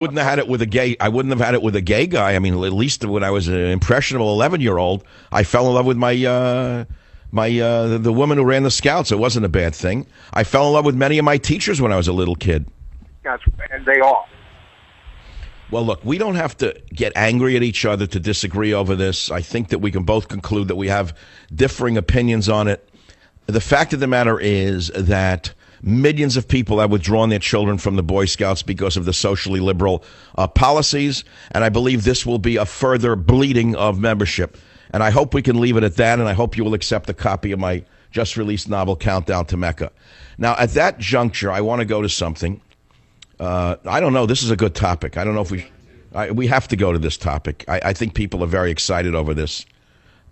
Wouldn't have had it with a gay. I wouldn't have had it with a gay guy. I mean, at least when I was an impressionable 11-year-old, I fell in love with the woman who ran the Scouts. It wasn't a bad thing. I fell in love with many of my teachers when I was a little kid. And they all. Well, look, we don't have to get angry at each other to disagree over this. I think that we can both conclude that we have differing opinions on it. The fact of the matter is that millions of people have withdrawn their children from the Boy Scouts because of the socially liberal policies, and I believe this will be a further bleeding of membership. And I hope we can leave it at that, and I hope you will accept a copy of my just-released novel, Countdown to Mecca. Now, at that juncture, I want to go to something. I don't know. This is a good topic. I don't know if we have to go to this topic. I think people are very excited over this.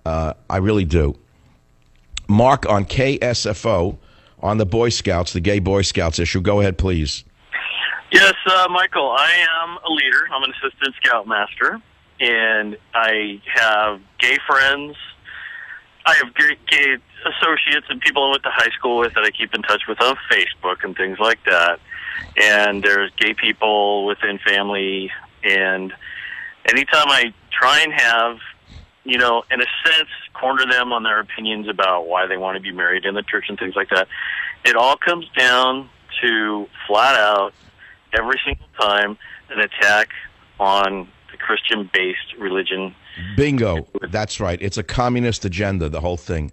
I really do. Mark on KSFO on the Boy Scouts, the gay Boy Scouts issue. Go ahead, please. Yes, Michael, I am a leader. I'm an assistant scoutmaster, and I have gay friends. I have gay associates and people I went to high school with that I keep in touch with on Facebook and things like that. And there's gay people within family, and anytime I try and have, in a sense, corner them on their opinions about why they want to be married in the church and things like that, it all comes down to flat out, every single time, an attack on the Christian-based religion. Bingo. That's right. It's a communist agenda, the whole thing.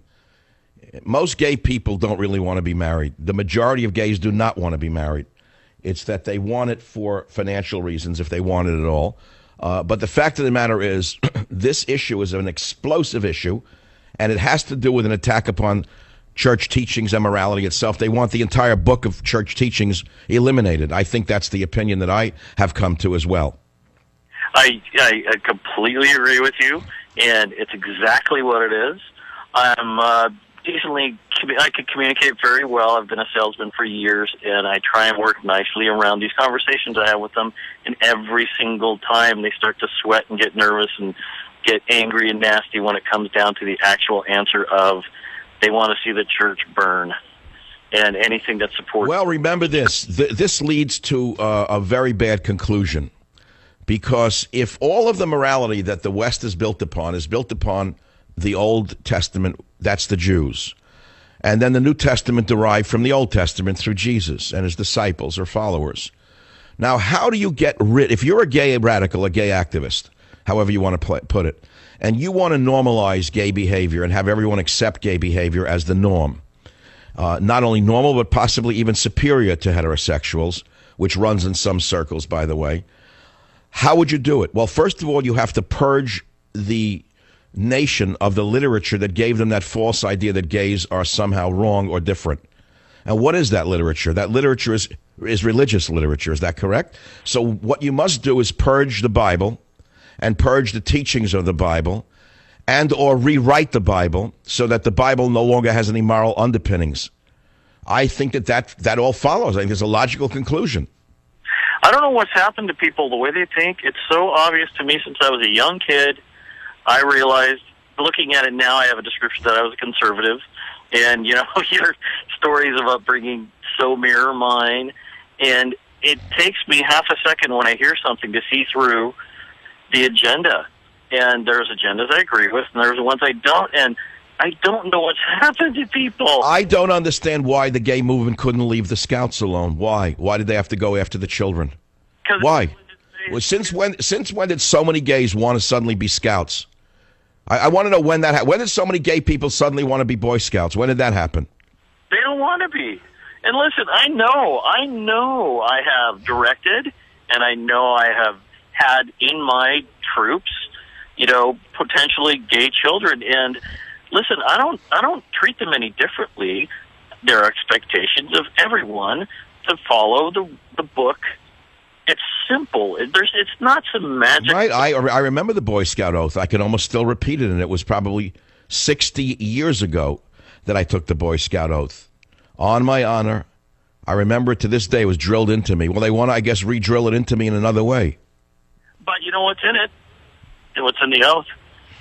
Most gay people don't really want to be married. The majority of gays do not want to be married. It's that they want it for financial reasons, if they want it at all. But the fact of the matter is, this issue is an explosive issue, and it has to do with an attack upon church teachings and morality itself. They want the entire book of church teachings eliminated. I think that's the opinion that I have come to as well. I completely agree with you, and it's exactly what it is. I can communicate very well. I've been a salesman for years, and I try and work nicely around these conversations I have with them. And every single time they start to sweat and get nervous and get angry and nasty when it comes down to the actual answer of they want to see the church burn and anything that supports. Well, remember this. This leads to a very bad conclusion, because if all of the morality that the West is built upon the Old Testament, that's the Jews. And then the New Testament derived from the Old Testament through Jesus and his disciples or followers. Now, how do you get rid, if you're a gay radical, a gay activist, however you want to put it, and you want to normalize gay behavior and have everyone accept gay behavior as the norm, not only normal, but possibly even superior to heterosexuals, which runs in some circles, by the way, how would you do it? Well, first of all, you have to purge the nation of the literature that gave them that false idea that gays are somehow wrong or different. And what is that literature? That literature is religious literature. Is that correct? So what you must do is purge the Bible and purge the teachings of the Bible and or rewrite the Bible so that the Bible no longer has any moral underpinnings. I think that all follows. I think there's a logical conclusion. I don't know what's happened to people, the way they think. It's so obvious to me since I was a young kid. I realized, looking at it now, I have a description that I was a conservative. And, your stories of upbringing so mirror mine. And it takes me half a second when I hear something to see through the agenda. And there's agendas I agree with, and there's ones I don't. And I don't know what's happened to people. I don't understand why the gay movement couldn't leave the Scouts alone. Why? Why did they have to go after the children? Why? Well, since when did so many gays want to suddenly be Scouts? I want to know when that happened. When did so many gay people suddenly want to be Boy Scouts? When did that happen? They don't want to be. And listen, I know I have directed, and I know I have had in my troops, potentially gay children. And listen, I don't treat them any differently. There are expectations of everyone to follow the book. It's simple. It's not some magic. Right. I remember the Boy Scout oath. I can almost still repeat it, and it was probably 60 years ago that I took the Boy Scout oath. On my honor, I remember it to this day. It was drilled into me. Well, they want to, I guess, re-drill it into me in another way. But you know what's in it? And what's in the oath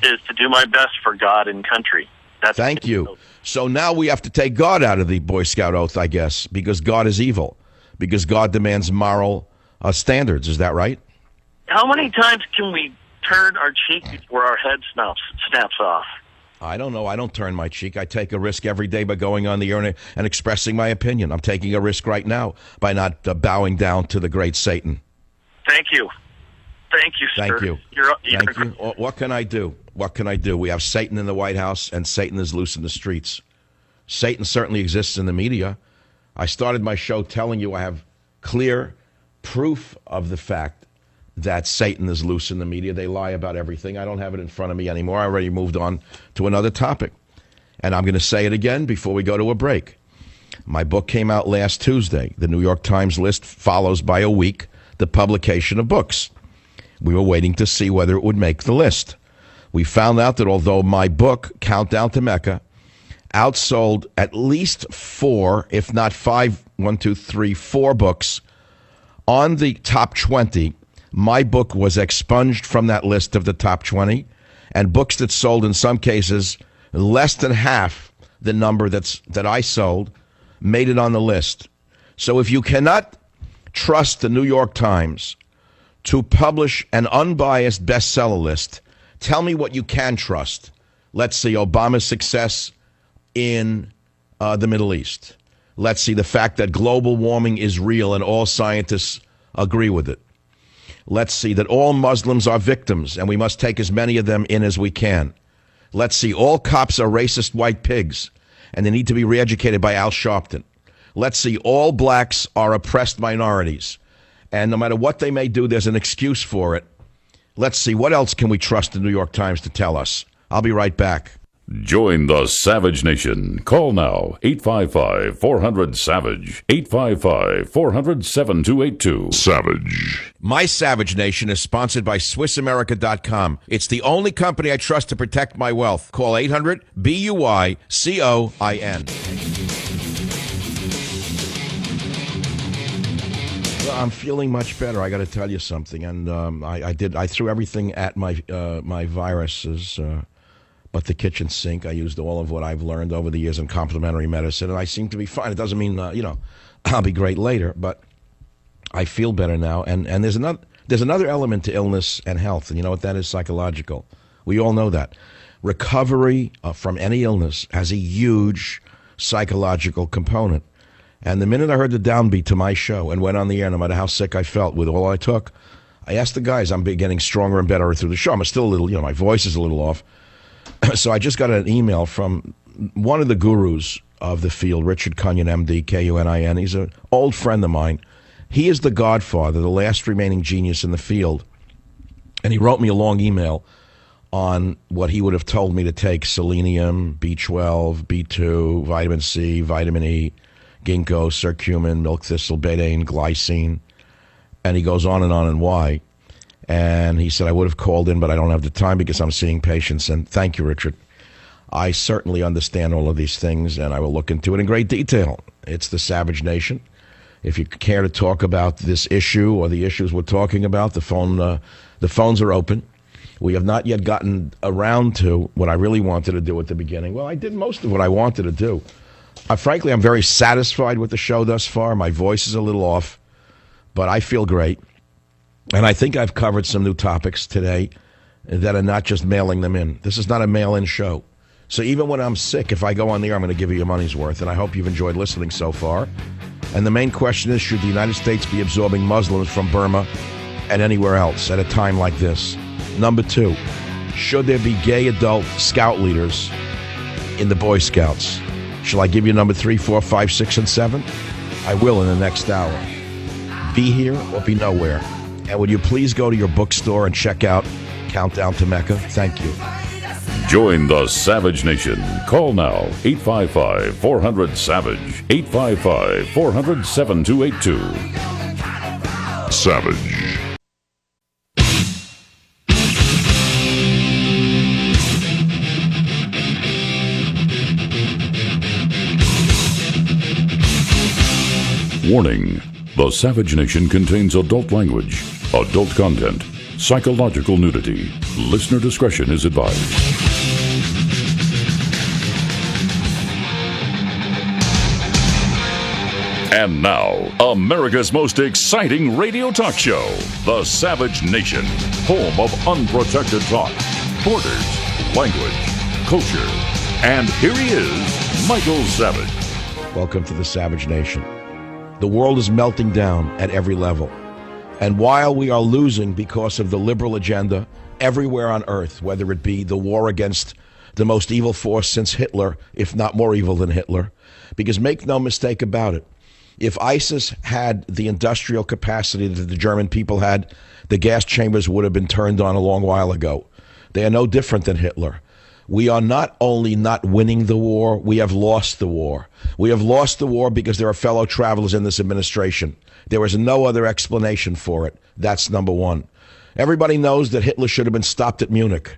is to do my best for God and country. Thank you. So now we have to take God out of the Boy Scout oath, I guess, because God is evil, because God demands moral standards. Is that right? how many times can we turn our cheek before our head snaps off? I don't know. I don't turn my cheek. I take a risk every day by going on the air and expressing my opinion. I'm taking a risk right now by not bowing down to the great Satan. Thank you. Thank you, sir. Thank you. Thank you. What can I do? What can I do? We have Satan in the White House, and Satan is loose in the streets. Satan certainly exists in the media. I started my show telling you I have clear proof of the fact that Satan is loose in the media. They lie about everything. I don't have it in front of me anymore. I already moved on to another topic. And I'm going to say it again before we go to a break. My book came out last Tuesday. The New York Times list follows by a week the publication of books. We were waiting to see whether it would make the list. We found out that although my book, Countdown to Mecca, outsold at least 4, if not 5, 1, 2, 3, 4 books on the top 20, my book was expunged from that list of the top 20, and books that sold in some cases less than half the number that I sold made it on the list. So if you cannot trust the New York Times to publish an unbiased bestseller list, tell me what you can trust. Let's see Obama's success in the Middle East. Let's see the fact that global warming is real and all scientists agree with it. Let's see that all Muslims are victims and we must take as many of them in as we can. Let's see all cops are racist white pigs and they need to be re-educated by Al Sharpton. Let's see all blacks are oppressed minorities. And no matter what they may do, there's an excuse for it. Let's see, what else can we trust the New York Times to tell us? I'll be right back. Join the Savage Nation. Call now, 855-400-SAVAGE, 855-400-7282. Savage. My Savage Nation is sponsored by SwissAmerica.com. It's the only company I trust to protect my wealth. Call 800-BUY-COIN. Well, I'm feeling much better. I got to tell you something, and I threw everything at my viruses, but the kitchen sink. I used all of what I've learned over the years in complementary medicine, and I seem to be fine. It doesn't mean I'll be great later, but I feel better now. And there's another element to illness and health, and you know what that is? Psychological. We all know that. Recovery from any illness has a huge psychological component. And the minute I heard the downbeat to my show and went on the air, no matter how sick I felt with all I took, I asked the guys, I'm getting stronger and better through the show. I'm still a little, my voice is a little off. So I just got an email from one of the gurus of the field, Richard Cunyon, MD, Kunin. He's an old friend of mine. He is the godfather, the last remaining genius in the field. And he wrote me a long email on what he would have told me to take: selenium, B12, B2, vitamin C, vitamin E, ginkgo, curcumin, milk thistle, betaine, glycine, and he goes on and why. And he said, I would have called in, but I don't have the time because I'm seeing patients. And thank you, Richard. I certainly understand all of these things, and I will look into it in great detail. It's the Savage Nation. If you care to talk about this issue or the issues we're talking about, the phones are open. We have not yet gotten around to what I really wanted to do at the beginning. Well, I did most of what I wanted to do. Frankly, I'm very satisfied with the show thus far. My voice is a little off, but I feel great. And I think I've covered some new topics today that are not just mailing them in. This is not a mail-in show. So even when I'm sick, if I go on the air, I'm going to give you your money's worth. And I hope you've enjoyed listening so far. And the main question is, should the United States be absorbing Muslims from Burma and anywhere else at a time like this? Number 2, should there be gay adult scout leaders in the Boy Scouts? Shall I give you number 3, 4, 5, 6, and 7? I will in the next hour. Be here or be nowhere. And would you please go to your bookstore and check out Countdown to Mecca? Thank you. Join the Savage Nation. Call now, 855-400-SAVAGE, 855-400-7282. Savage. Warning. The Savage Nation contains adult language, adult content, psychological nudity. Listener discretion is advised. And now, America's most exciting radio talk show, The Savage Nation, home of unprotected talk, borders, language, culture. And here he is, Michael Savage. Welcome to the Savage Nation. The world is melting down at every level. And while we are losing because of the liberal agenda everywhere on earth, whether it be the war against the most evil force since Hitler, if not more evil than Hitler, because make no mistake about it, if ISIS had the industrial capacity that the German people had, the gas chambers would have been turned on a long while ago. They are no different than Hitler. We are not only not winning the war, we have lost the war. We have lost the war because there are fellow travelers in this administration. There is no other explanation for it. That's number one. Everybody knows that Hitler should have been stopped at Munich.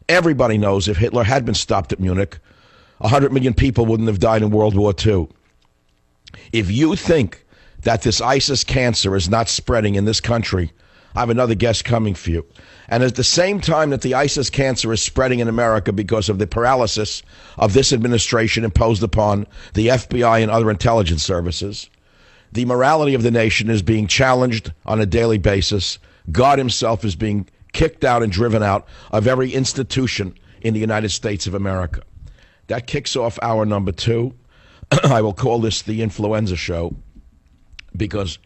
Everybody knows if Hitler had been stopped at Munich, 100 million people wouldn't have died in World War II. If you think that this ISIS cancer is not spreading in this country, I have another guest coming for you. And at the same time that the ISIS cancer is spreading in America because of the paralysis of this administration imposed upon the FBI and other intelligence services, the morality of the nation is being challenged on a daily basis. God himself is being kicked out and driven out of every institution in the United States of America. That kicks off hour number 2. I will call this the influenza show because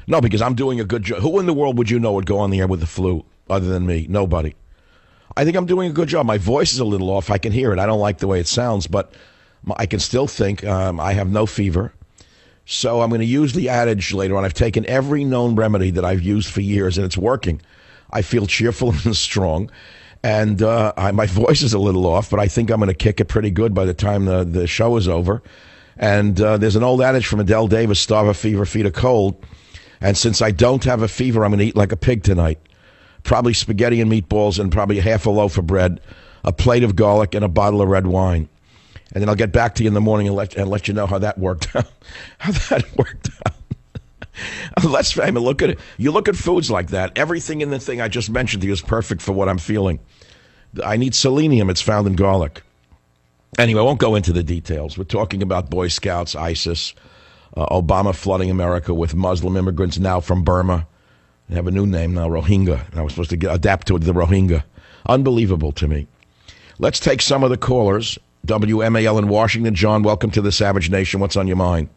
I'm doing a good job. Who in the world would you know would go on the air with the flu other than me? Nobody. I think I'm doing a good job. My voice is a little off. I can hear it. I don't like the way it sounds, but I can still think. I have no fever. So I'm going to use the adage later on. I've taken every known remedy that I've used for years, and it's working. I feel cheerful and strong. And my voice is a little off, but I think I'm going to kick it pretty good by the time the show is over. And there's an old adage from Adele Davis, starve a fever, feed a cold. And since I don't have a fever, I'm going to eat like a pig tonight. Probably spaghetti and meatballs and probably half a loaf of bread, a plate of garlic, and a bottle of red wine. And then I'll get back to you in the morning and let you know how that worked out. Let's look at it. You look at foods like that. Everything in the thing I just mentioned to you is perfect for what I'm feeling. I need selenium. It's found in garlic. Anyway, I won't go into the details. We're talking about Boy Scouts, ISIS, Obama flooding America with Muslim immigrants now from Burma. They have a new name now, Rohingya. And I was supposed to adapt to the Rohingya. Unbelievable to me. Let's take some of the callers. WMAL in Washington. John, welcome to the Savage Nation. What's on your mind?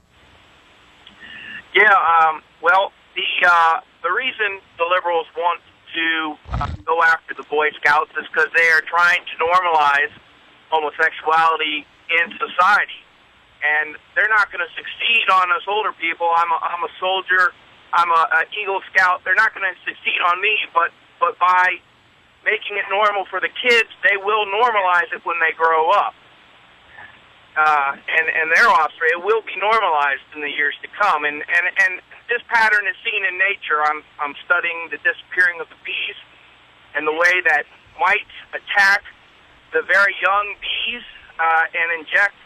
Yeah, well, the reason the liberals want to go after the Boy Scouts is because they are trying to normalize homosexuality in society. And they're not going to succeed on us older people. I'm a soldier. I'm a Eagle Scout. They're not going to succeed on me, but by making it normal for the kids, they will normalize it when they grow up. And their offspring, it will be normalized in the years to come. And this pattern is seen in nature. I'm studying the disappearing of the bees and the way that mites attack the very young bees and inject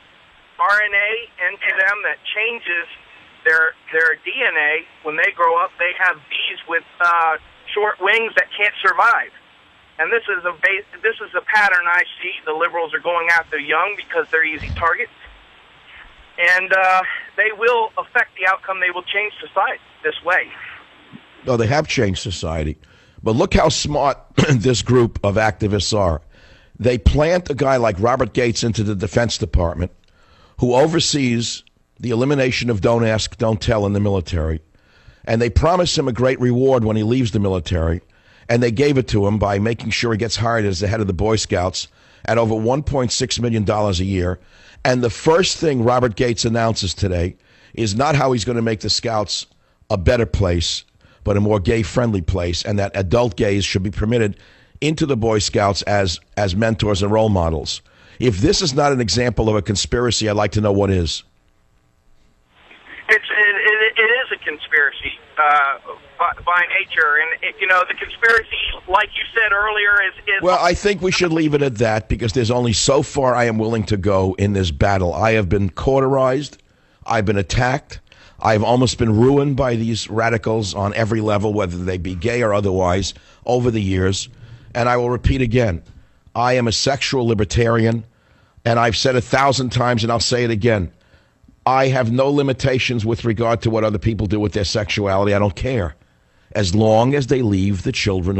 RNA into them that changes their DNA. When they grow up, they have bees with short wings that can't survive. And this is a pattern I see. The liberals are going after young because they're easy targets. And they will affect the outcome. They will change society this way. No, they have changed society. But look how smart this group of activists are. They plant a guy like Robert Gates into the Defense Department who oversees the elimination of don't ask, don't tell in the military. And they promise him a great reward when he leaves the military. And they gave it to him by making sure he gets hired as the head of the Boy Scouts at over $1.6 million a year. And the first thing Robert Gates announces today is not how he's going to make the Scouts a better place, but a more gay-friendly place, and that adult gays should be permitted into the Boy Scouts as mentors and role models. If this is not an example of a conspiracy, I'd like to know what is. It is a conspiracy by nature, and the conspiracy, like you said earlier, is. Well, I think we should leave it at that because there's only so far I am willing to go in this battle. I have been cauterized. I've been attacked. I've almost been ruined by these radicals on every level, whether they be gay or otherwise, over the years. And I will repeat again, I am a sexual libertarian, and I've said 1,000 times, and I'll say it again. I have no limitations with regard to what other people do with their sexuality. I don't care. As long as they leave the children